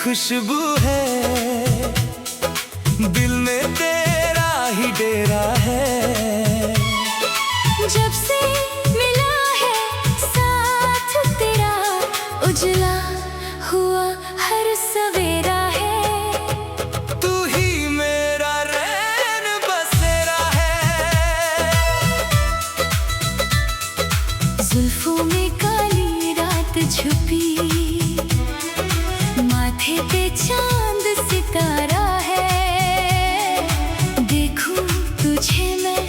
खुशबू है, दिल में तेरा ही डेरा है। जब से मिला है साथ तेरा, उजला हुआ हर सवेरा है। तू ही मेरा रैन बसेरा है। जुल्फों में काली रात छुपी, माथे पे चांद सितारा है। देखूं तुझे मैं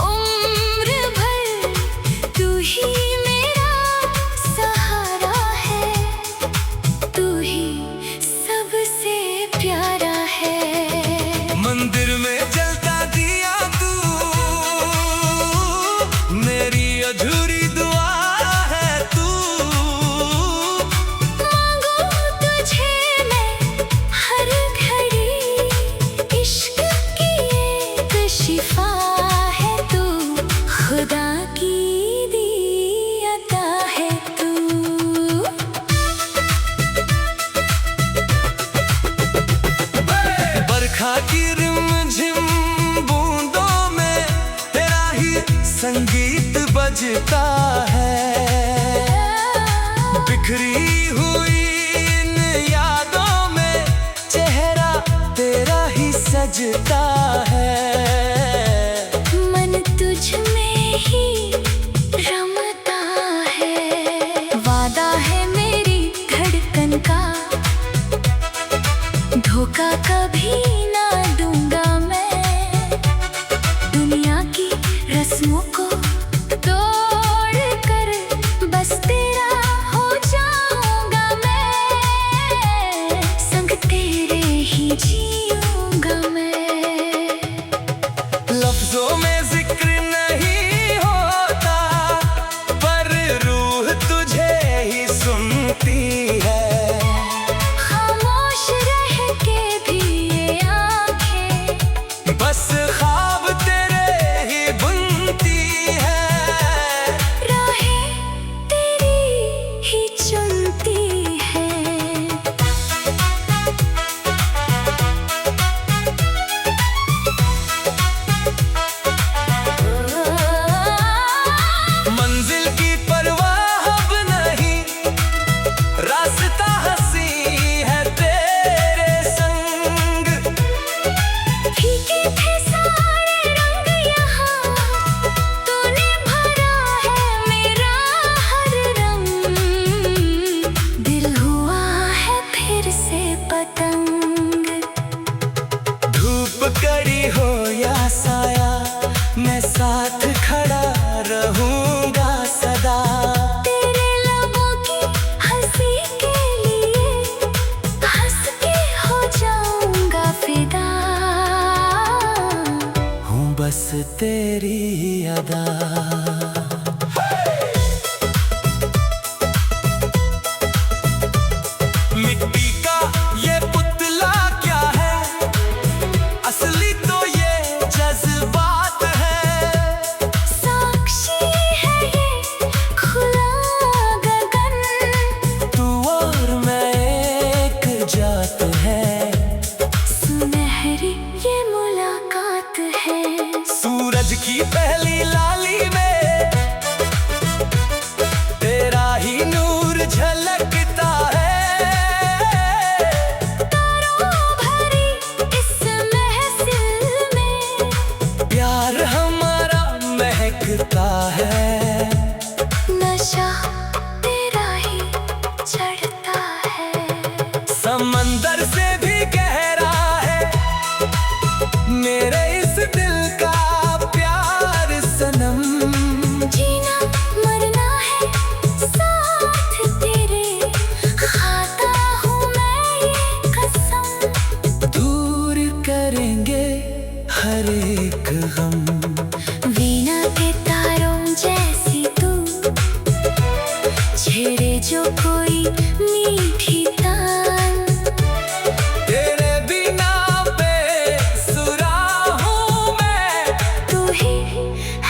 उम्र भर, तू ही मेरा सहारा है। तू ही सबसे प्यारा है। मंदिर में जलता दिया तू, मेरी अधूरी दुआ है तू। मांगू तुझे मैं हर घड़ी, इश्क की एक शिफा है तू। खुदा की दी अता है तू। बरखा की रिमझिम बूंदों में तेरा ही संगीत बजता है। बिखरी हुई इन यादों में चेहरा तेरा ही सजता है। मन तुझ में ही रमता है। वादा है मेरी धड़कन का, धोखा कभी ना दूंगा मैं। दुनिया की रस्मों को तोड़ कर बस तेरा हो जाऊंगा मैं। संग तेरे ही जीऊंगा मैं। लफ्जों में जिक्र नहीं होता, पर रूह तुझे ही सुनती है। खामोश रह के भी ये आँखें बस ख्वाब तेरे ही बुनती है। राहें तेरी ही चुनती है। मंजिल की परवाह अब नहीं, रास्ता हंसी है तेरे संग। फीके थे सारे रंग यहाँ, तूने भरा है मेरा हर रंग। दिल हुआ है फिर से पतंग। धूप कड़ी हो या साया, मैं साथ खड़ा रहूंगा सदा। तेरे लबों की हंसी के लिए हंस के हो जाऊंगा फिदा। हूँ बस तेरी अदा। मिट्टी का ये पुतला क्या है, असली तो ये जज्बात है। साक्षी है ये खुला गगन, तू और मैं एक जात है। सुनहरी ये मुलाकात है। सूरज की पहली लाली में तेरा ही नूर झलकता है। तारों भरी इस महफिल में प्यार हमारा महकता है। नशा तेरा ही चढ़ता है। समंदर से भी गहरा है मेरे इस दिल का प्यार सनम। जीना मरना है साथ तेरे, खाता हूँ मैं ये कसम। दूर करेंगे हर एक गम। वीणा के तारों जैसी तू, छेड़े जो कोई मीठी तान। तेरे बिना बेसुरा हूँ मैं, तू ही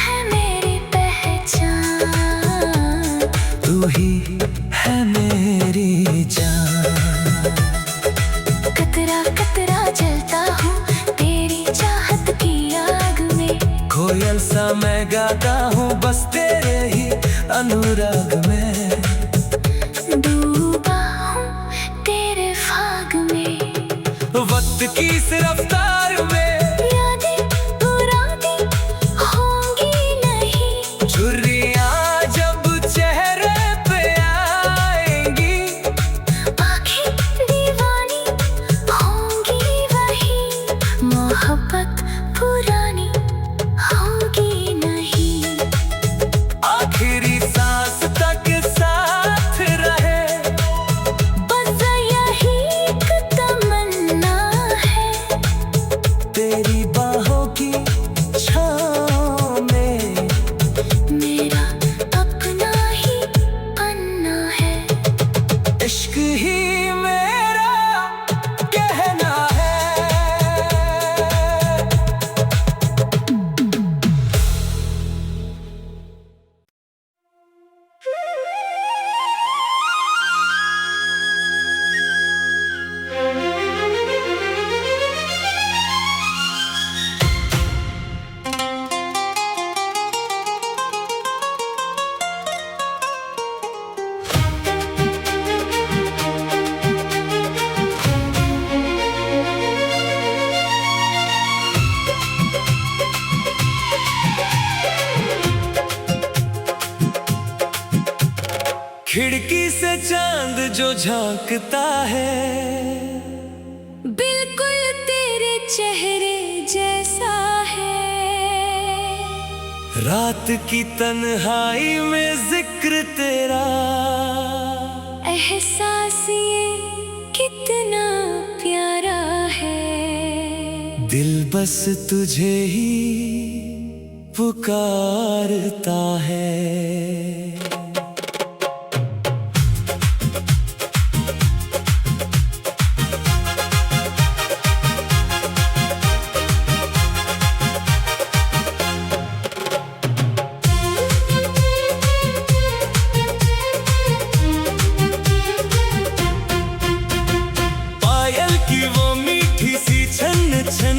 है मेरी पहचान। तू ही है मेरी जान। जाता हूँ बस तेरे ही अनुराग में। डूबा हूँ तेरे फाग में, वक्त की इस रफ्तार में यादें पुरानी होंगी नहीं। झुर्रियाँ जब चेहरे पे आएंगी, आँखें दीवानी होंगी वही। मोहब्बत पुरानी होगी नहीं। आखिरी सांस तक साथ रहे, बस यही एक तमन्ना है। तेरी बाहों की छाँव में मेरा अपना ही पन्ना है। इश्क ही मेरा कहना है। खिड़की से चांद जो झांकता है, बिल्कुल तेरे चेहरे जैसा है। रात की तन्हाई में जिक्र तेरा, एहसास ये कितना प्यारा है। दिल बस तुझे ही पुकारता है। पायल की वो मीठी सी छन छन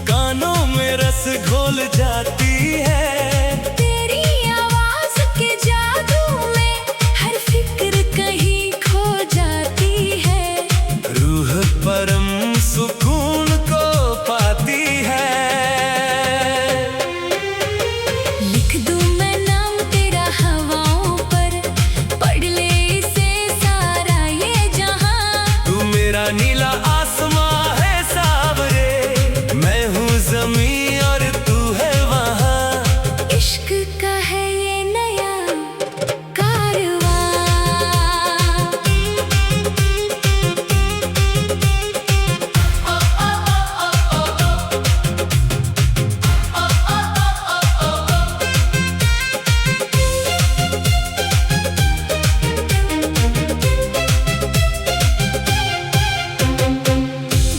कानों में रस घोल जाती है। तेरी आवाज के जादू में हर फिक्र कहीं खो जाती है। रूह परम सुकून को पाती है। लिख दूं मैं नाम तेरा हवाओं पर, पढ़ ले इसे सारा ये जहां। तू मेरा नीला आसमां है सावरे, मैं हूँ ज़मीं और तू है वहाँ। इश्क का है ये नया कारवां।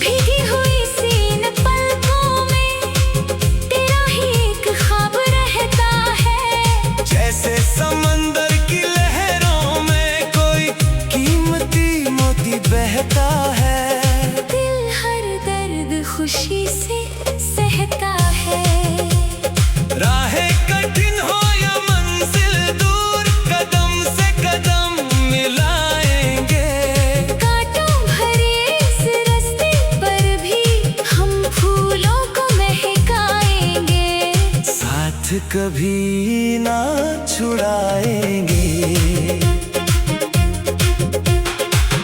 भीगी हुई सीन पलकों में तेरा ही एक ख्वाब रहता है। जैसे समंदर की लहरों में कोई कीमती मोती बहता है। दिल हर दर्द खुशी से सहता है। राहें कठिन हो या मंजिल दूर, कदम से कदम मिलाएंगे। कांटों भरे इस रास्ते पर भी हम फूलों को महकाएंगे। साथ कभी ना छुड़ाएंगे।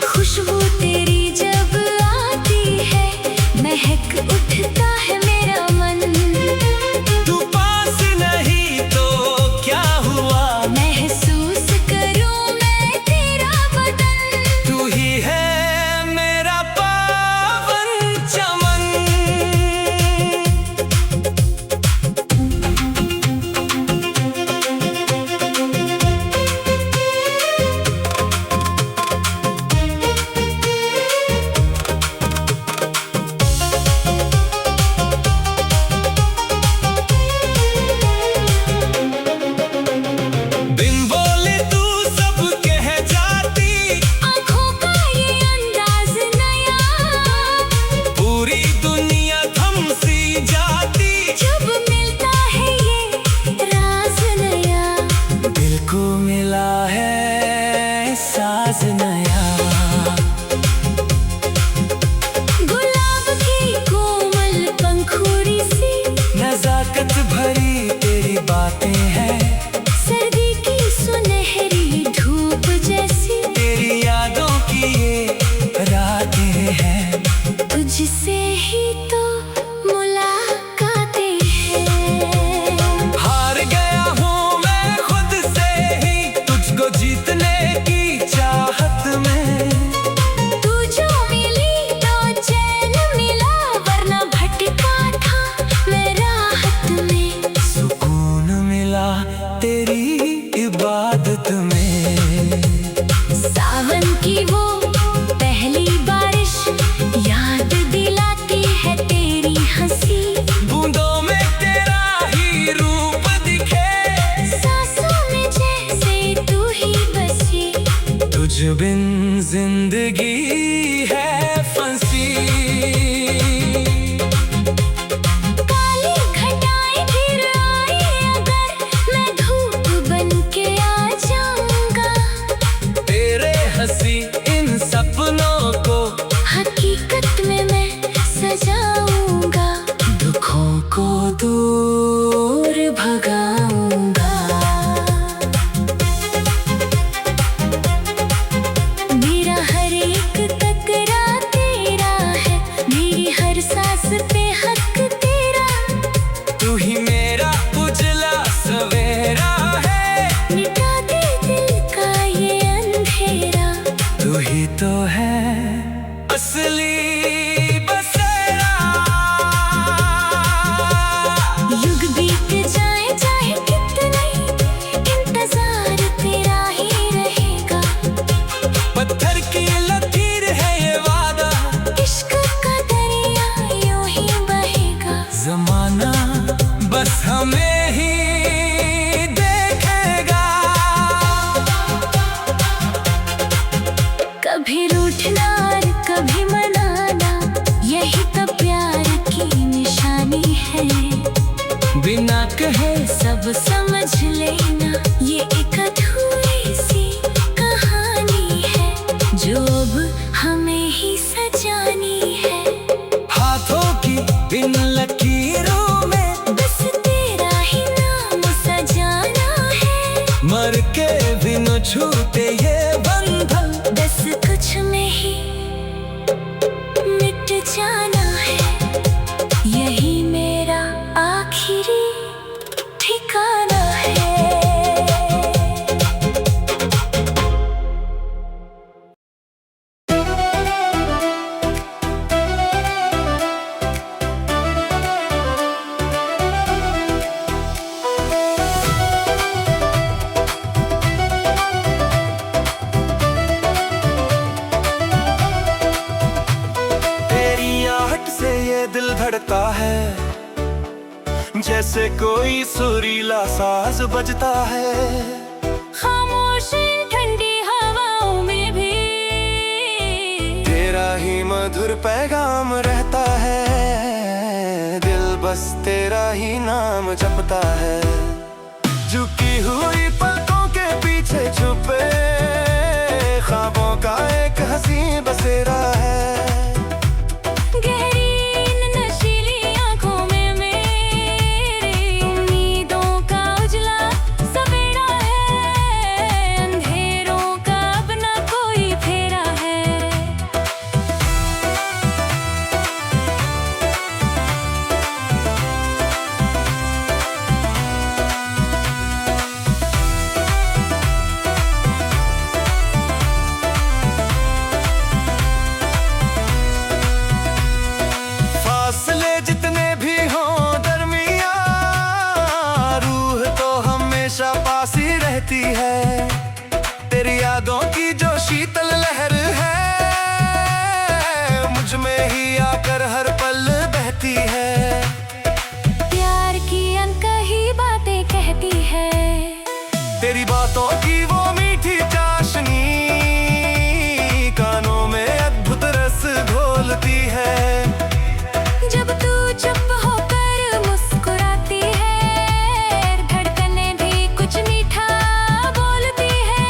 खुशबू तेरी जब आती है, महक उठता है मेरा मन। तू पास नहीं तो क्या हुआ, महसूस करूं मैं तेरा बदन। तू ही है मेरा पावन चमन। बिन जिंदगी है फंसी। काली घटाएं फिर आई अगर मैं धूप बन के आ जाऊंगा। तेरे हंसी इन सपनों को हकीकत में मैं सजाऊंगा। दुखों को दूर भगाऊंगा। मेरा हर एक टकरा तेरा है, मेरी हर सांस पे हक तेरा। तू ही मेरा उजला सवेरा है, मिटा दे दिल का ये अंधेरा। तू ही तो है असली बसेरा। युग बीत जाए चाहे कितने, इंतजार तेरा ही रहेगा। पत्थर की लकीर है ये वादा, इश्क का दरिया यूं ही बहेगा। जमाना बस हमें ही देखेगा। कभी रूठना और कभी मनाना, यही तो प्यार की निशानी है। बिना कहे सब समझ लेना, ये एक अधूरी सी कहानी है, जो अब हमें ही सजानी है। हाथों की इन लकीरों में बस तेरा ही नाम सजाना है। मर के भी न छूटे ये बंधन। बस कुछ में ही मिट जाना है, यही मेरा आखिरी ठिकाना है। तेरी आहट से ये दिल धड़कता है, जैसे कोई सुरीला साज बजता है। खामोश इन ठंडी हवाओं में भी तेरा ही मधुर पैगाम रहता है, दिल बस तेरा ही नाम जपता है। झुकी हुई पलकों के पीछे छुपे ख्वाबों का एक हंसी बसेरा है। गहरी इन नशीली आँखों में मेरी उम्मीदों का उजला सवेरा है। अंधेरों का अब ना कोई फेरा है। फासले जितने भी हों दरमिया, रूह तो हमेशा पास ही रहती है। तेरी यादों की जो शीतल लहर है, मुझ में ही आकर हर पल बहती है। प्यार की अनकही बातें कहती है, तेरी बातों की वो मीठी चाशनी कानों में अद्भुत रस घोलती है। जब तू चुप होकर मुस्कुराती है, धड़कनें भी कुछ मीठा बोलती है।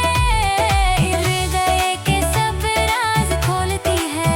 हृदय के सब राज खोलती है।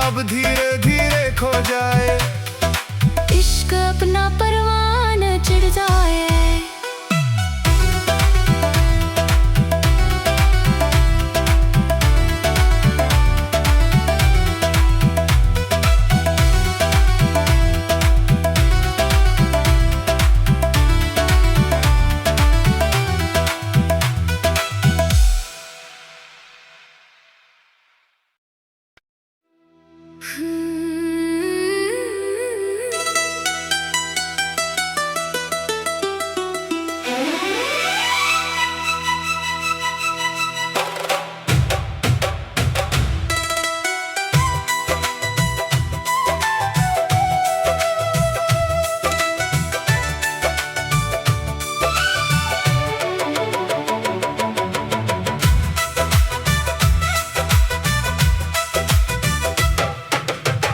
अब धीरे धीरे खो जाए। इश्क अपना परवान चढ़ जाए।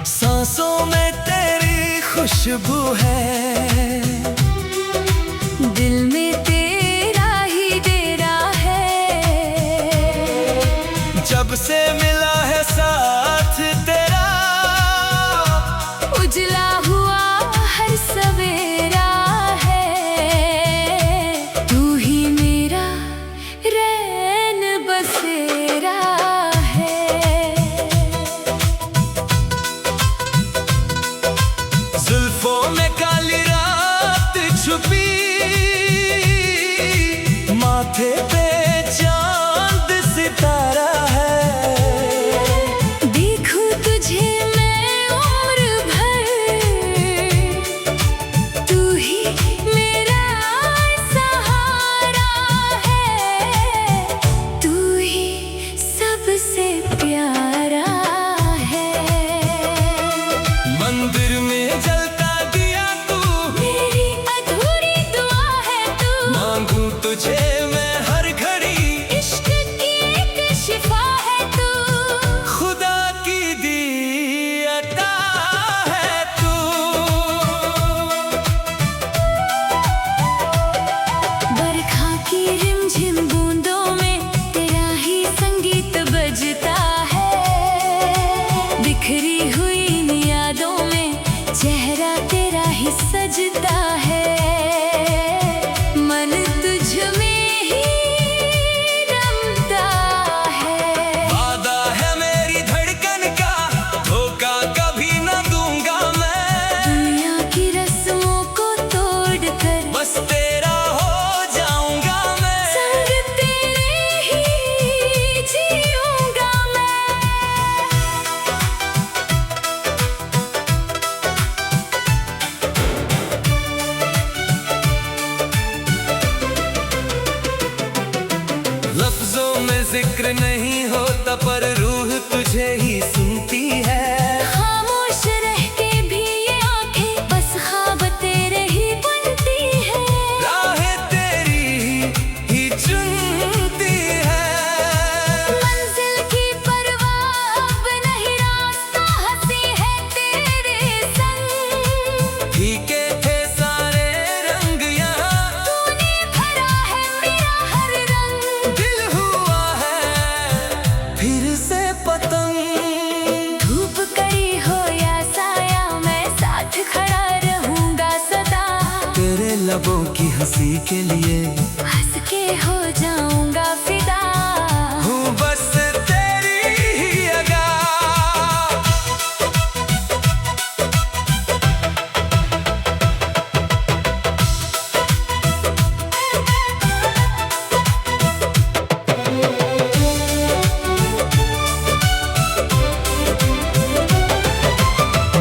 सांसों में तेरी खुशबू है, दिल में तेरा ही डेरा है। जब से मिला है साथ तेरा, उजला हुआ हर सवेरा है। तू ही मेरा रैन बसेरा है। जुल्फों में काली रात छुपी, माथे पे चांद सितारा है। देखूं तुझे मैं उम्र भर, तू ही मेरा सहारा है। तू ही सबसे प्यारा है। मंदिर में जलता दिया तू, मेरी अधूरी दुआ है तू। मांगू तुझे मैं हर घड़ी, इश्क की एक शिफा है तू। खुदा की दी अता है तू। बरखा की रिमझिम बूंदों में तेरा ही संगीत बजता है। बिखरी हुई इन यादों में चेहरा तेरा ही सजता है। मन तुझ में ही रमता है। वादा है मेरी धड़कन का, धोखा कभी न दूंगा मैं। दुनिया की रस्मों को तोड़ कर बस तेरा हो जाऊंगा मैं। संग तेरे ही जीऊंगा मैं। लफ्जों में जिक्र नहीं होता पर रूह तुझे ही सुनती है। खामोश रह के भी ये आंखें बस ख्वाब तेरे ही बुनती है। राहें तेरी ही चुनती है। मंजिल की परवाह अब नहीं, रास्ता हंसी है तेरे संग। फीके थे सारे रंग यहाँ, तूने भरा है मेरा हर रंग। दिल हुआ है फिर से पतंग। धूप कड़ी हो या साया, मैं साथ खड़ा रहूंगा सदा। तेरे लबों की हंसी के लिए हंस के हो जाऊंगा फिदा। हूँ बस तेरी ही अदा।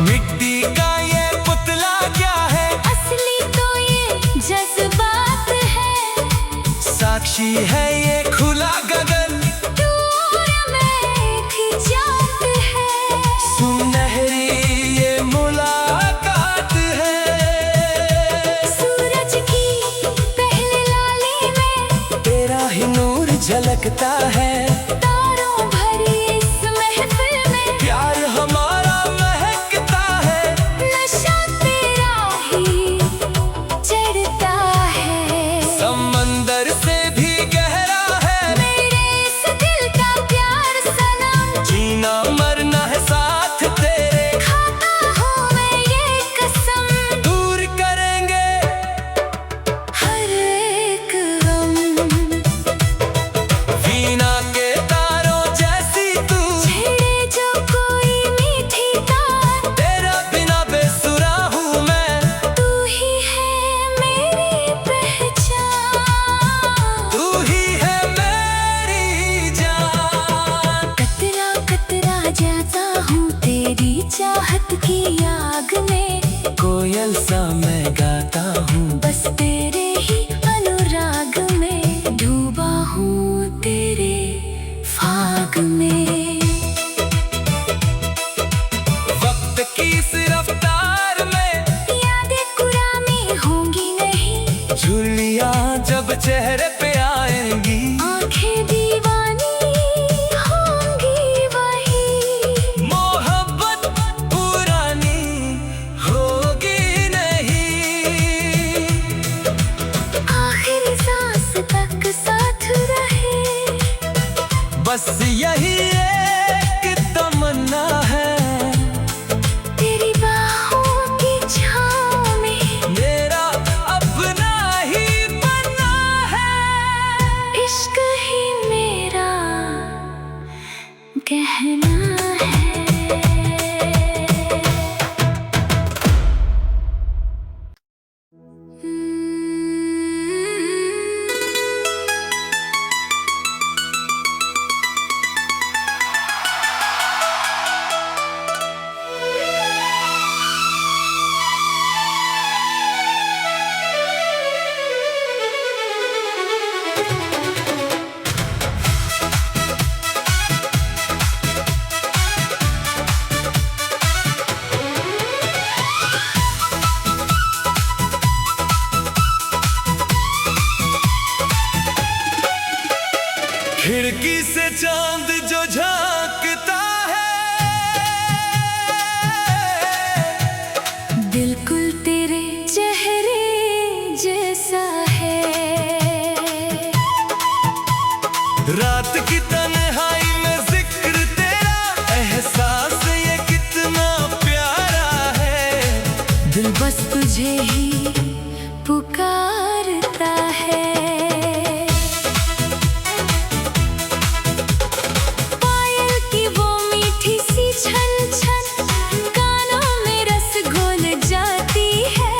मिट्टी का ये पुतला क्या है, असली तो ये जज्बात है। साक्षी है ये खुला गगन। दूर में खिंचात है। सुनहरी ये मुलाकात है। सूरज की पहली लाली में तेरा ही नूर झलकता है। तारों भरी इस महफिल में प्यार हमारा महकता है। नशा तेरा ही चढ़ता है। समंदर से भी गहरा है मेरे इस दिल का प्यार सनम। जीना मरना है साथ तेरे। कोयल सा मैं गाता हूँ। बस तेरे ही अनुराग में डूबा हूँ, तेरे फाग में। वक्त की इस रफ्तार में यादें पुरानी होंगी नहीं, झुर्रियाँ जब चेहरे पे आएंगी, आंखें दीवानी होंगी वही। मोहब्बत पुरानी होगी नहीं, आखिरी सांस तक साथ रहे, बस यही एक तमन्ना है। तेरी बाहों की छाँव में मेरा अपना ही बनना है। इश्क ही मेरा कहना है। खिड़की से चांद जो झांकता है, बिल्कुल तेरे चेहरे जैसा है। रात की तन्हाई में जिक्र तेरा, एहसास ये कितना प्यारा है। दिल बस तुझे ही पुकारता है। पायल की वो मीठी सी छन छन कानों में रस घोल जाती है।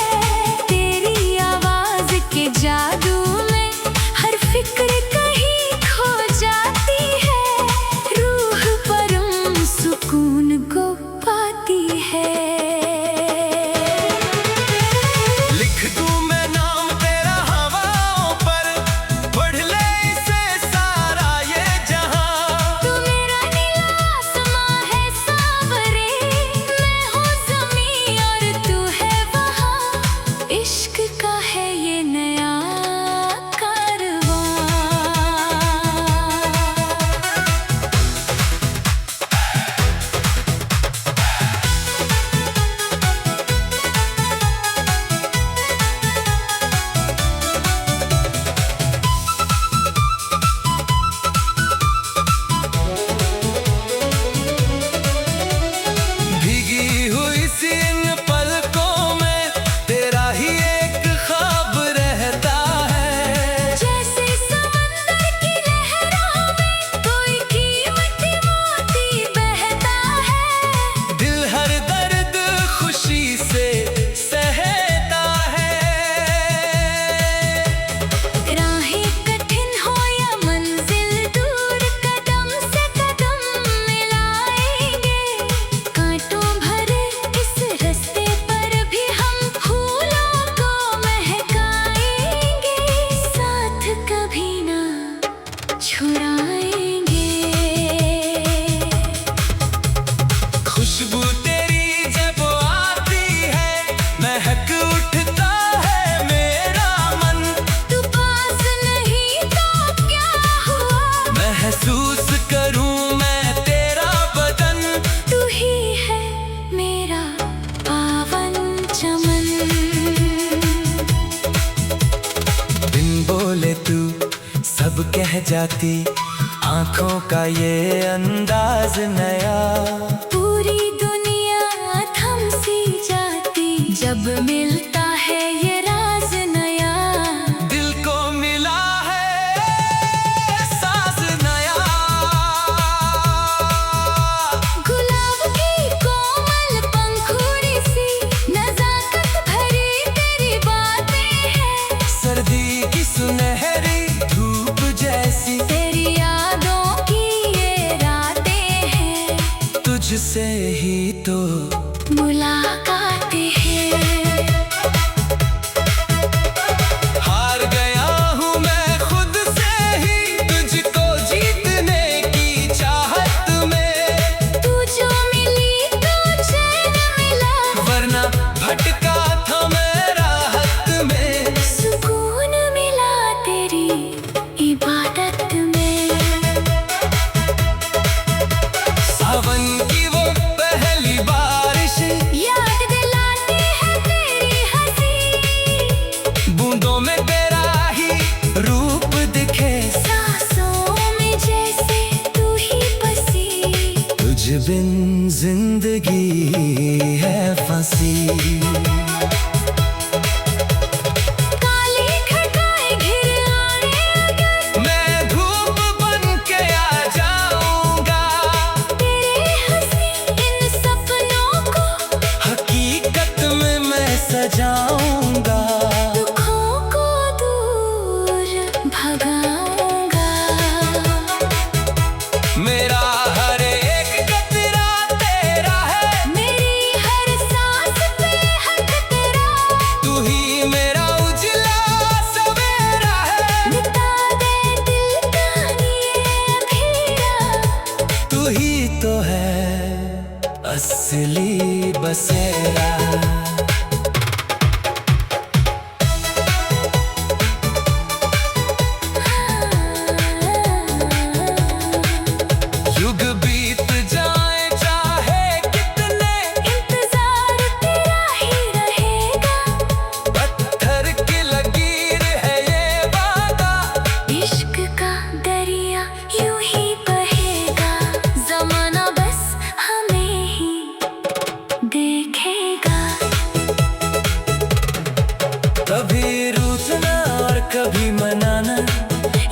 तेरी आवाज के जादू में हर फिक्र कहीं खो जाती है। रूह परम सुकून को पाती है। लिख दूं मैं नाम तेरा हवाओं पर, पढ़ ले इसे सारा ये जहां। तू मेरा नीला आसमां है सांवरे, मैं हूँ ज़मीं और तू है वहाँ। इश्क का है ये नया कारवां। भीगी हुई सी इन पलकों में तेरा ही एक ख्वाब रहता है। जैसे समंदर की लहरों में कोई कीमती मोती बहता है। दिल हर दर्द खुशी से सहता है। राहें कठिन हो या मंजिल दूर, कदम से कदम मिलाएंगे। कांटों भरे इस रास्ते पर भी हम फूलों को महकाएंगे। साथ कभी ना छुड़ाएंगे। खुशबू तेरी जब आती है, महक उठता है मेरा मन। तू पास नहीं तो क्या हुआ, महसूस करूं मैं तेरा बदन। तू ही है मेरा पावन चमन। बिन बोले तू सब कह जाती, आंखों का ये अंदाज नया। पूरी दुनिया थम सी जाती, जब मिलता है ये राज नया। दिल को मिला है साज नया। गुलाब की कोमल पंखुड़ी सी नजाकत भरी तेरी बातें हैं। सर्दी की सुनहरी धूप जैसी तेरी यादों की ये रातें हैं। तुझसे ही तो मुलाकातें हैं। है फांसी। काली घटाएं घिर आए अगर मैं धूप बन के आ जाऊंगा, तेरे हंसी इन सपनों को हकीकत में मैं सजाऊंगा। दुखों को दूर भगाऊंगा। मेरा हर एक कतरा तेरा है, मेरी हर सांस पे हक तेरा। तू ही मेरा उजला सवेरा है। मिटा दे दिल का ये अंधेरा, तू ही तो है असली बसेरा। युग बीत जाए चाहे कितने, इंतजार तेरा ही रहेगा। पत्थर की लकीर है ये वादा। इश्क का दरिया यूं ही बहेगा, ज़माना बस हमें ही देखेगा। कभी रूठना और कभी मनाना,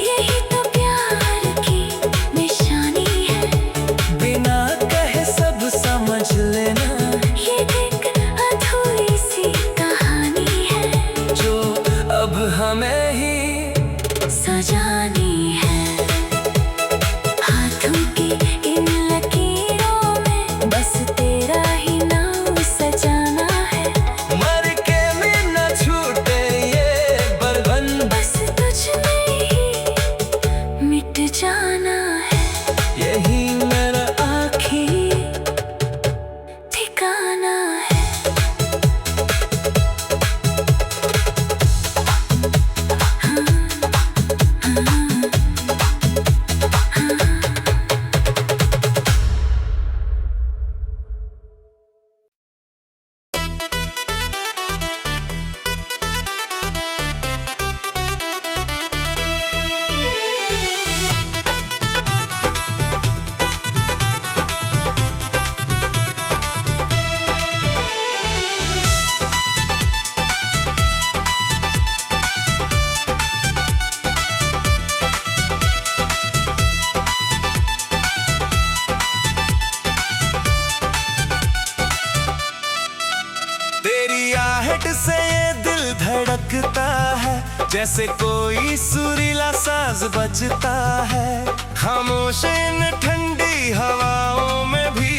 यही तो प्यार की निशानी है। बिना कहे सब समझ लेना, ये एक अधूरी सी कहानी है जो अब हमें ही सजानी है। हाथों की इन लकीरों में बस तेरा ही नाम सजाना है। मर के भी न छूटे ये बंधन, बस तुझ में ही मिट जाना है। यही मेरा आखिरी ठिकाना है। तेरी आहट से ये दिल धड़कता है, जैसे कोई सुरीला साज बजता है। खामोश इन ठंडी हवाओं में भी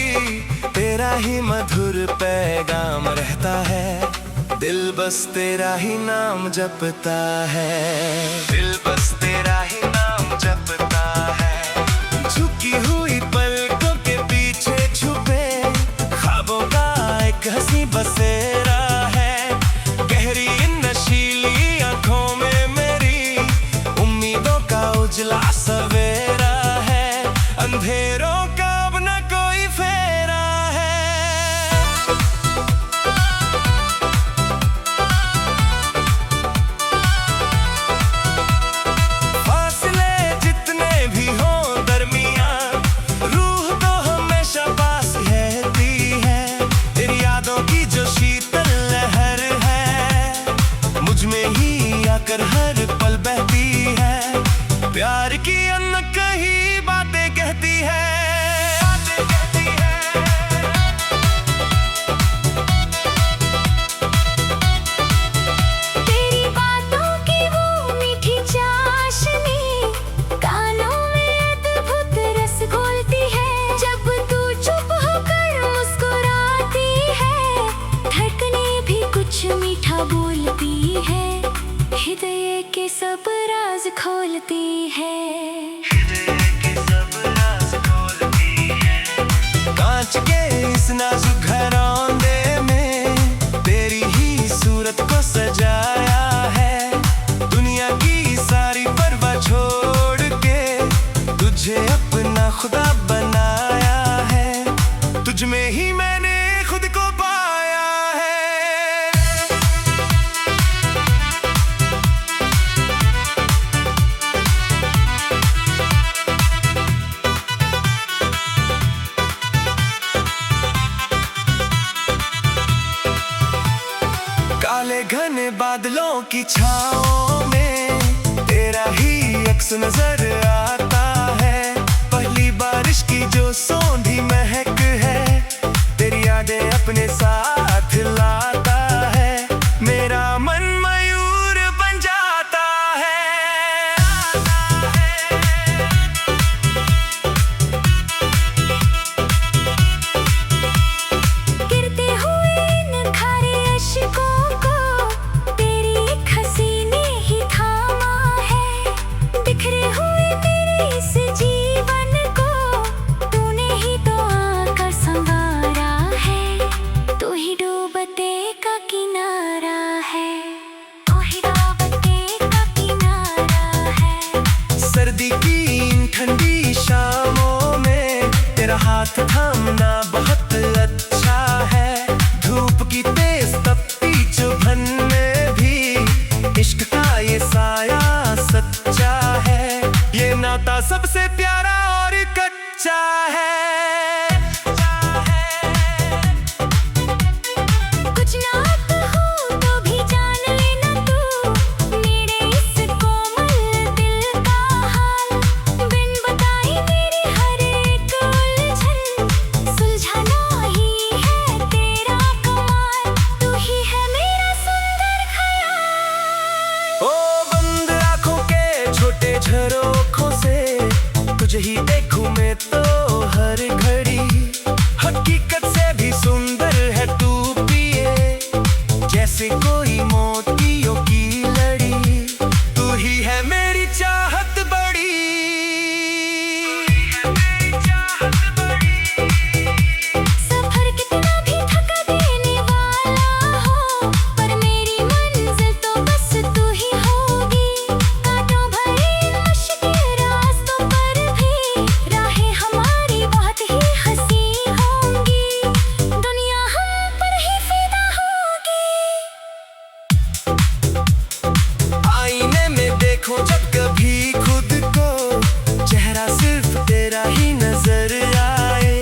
तेरा ही मधुर पैगाम रहता है। दिल बस तेरा ही नाम जपता है, दिल बस तेरा ही नाम जपता है। झुकी हुई पलकों के पीछे छुपे ख्वाबों का एक हंसी बसेरा है। गहरी इन नशीली आंखों में मेरी उम्मीदों का उजला सवेरा है। अंधेरों का अब न कोई फेरा है। फासले जितने भी हों दरमियान, रूह तो हमेशा पास रहती है। तेरी यादों की जो शीतल लहर है, मुझ में ही आकर हर पल बहती है। प्यार की अनकही बातें कहती है, बातें कहती है। तेरी बातों की वो मीठी चाशनी कानों में अद्भुत रस घोलती है। जब तू चुप होकर मुस्कुराती है, धड़कनें भी कुछ मीठा बोलती है। हृदय के सब राज खोलती है। कांच के इस नाजुक घरौंदे में तेरी ही सूरत को सजाया है। दुनिया की सारी परवाह छोड़ के तुझे अपना खुदा बनाया है। तुझ में ही मैंने खुद को पाया है। आए घने बादलों की छाओं में तेरा ही अक्स नजर आता है। पहली बारिश की जो सौंधी महक है तेरी यादें अपने साथ लाता है। मेरा मन मयूर बन जाता है। गिरते हुए निखारे अश्कों को तेरी एक हंसी ने ही थामा है। बिखरे हुए तेरे इस जीवन को तूने ही तो आकर संवारा है। तू ही डूबते का किनारा है। तू ही डूबते का किनारा है। सर्दी की इन ठंडी शामों में तेरा हाथ थामना बहुत अच्छा है। धूप की तेज तपती चुभन में भी इश्क का ये साया सच्चा है। ये नाता सबसे प्यारा और कच्चा है। कुछ ना कहूँ तो भी जान लेना तू मेरे इस कोमल दिल का हाल। बिन बताई मेरी हर एक उलझन सुलझाना ही है तेरा कमाल। तू ही है मेरा सुंदर ख्याल। ओ बंद आँखों के छोटे झरोखों से तुझे ही देखूं मैं तो हर घड़ी। हकीकत से भी सुंदर है तू पिए जैसे कोई मोतियों की लड़ी। तू ही है मेरी चाहत बड़ी। सफर कितना भी थका देने वाला हो पर मेरी मंजिल तो बस तू ही होगी। कांटों भरे मुश्किल रास्तों पर भी राहें हमारी बहुत ही हंसी होंगी। दुनिया हम पर ही फिदा होगी। आईने में देखो जब कभी खुद को चेहरा सिर्फ तेरा ही नजर आए।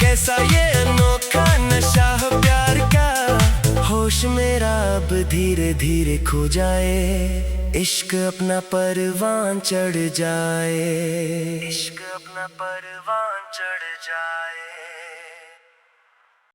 कैसा ये अनोखा नशा है प्यार का। होश मेरा अब धीरे धीरे खो जाए। इश्क अपना परवान चढ़ जाए। इश्क अपना परवान चढ़ जाए।